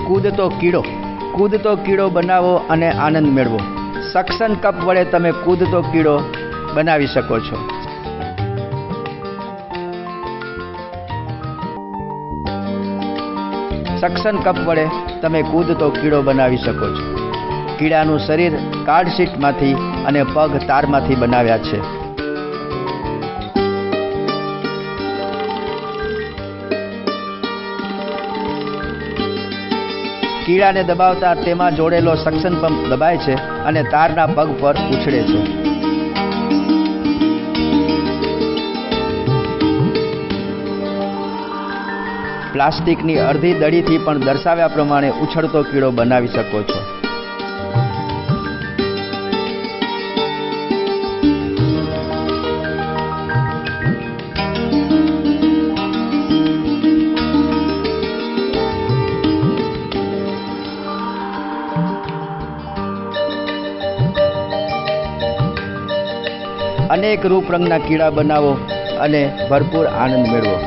કૂદતો કીડો બનાવો અને આનંદ મેળવો. સક્શન કપ વડે તમે કૂદતો કીડો બનાવી શકો છો. સક્શન કપ વડે તમે કૂદતો કીડો બનાવી શકો છો. કીડાનું શરીર કાર્ડશીટમાંથી અને પગ તારમાંથી બનાવ્યા છે. કીડાને દબાવતા તેમાં જોડેલો સક્શન પંપ દબાય છે અને તારના પગ પર ઉછળે છે. પ્લાસ્ટિકની અડધી દડીથી પણ દર્શાવ્યા પ્રમાણે ઉછળતો કીડો બનાવી શકો છો. અનેક રૂપ રંગના કીડા બનાવો અને ભરપૂર આનંદ મેળવો.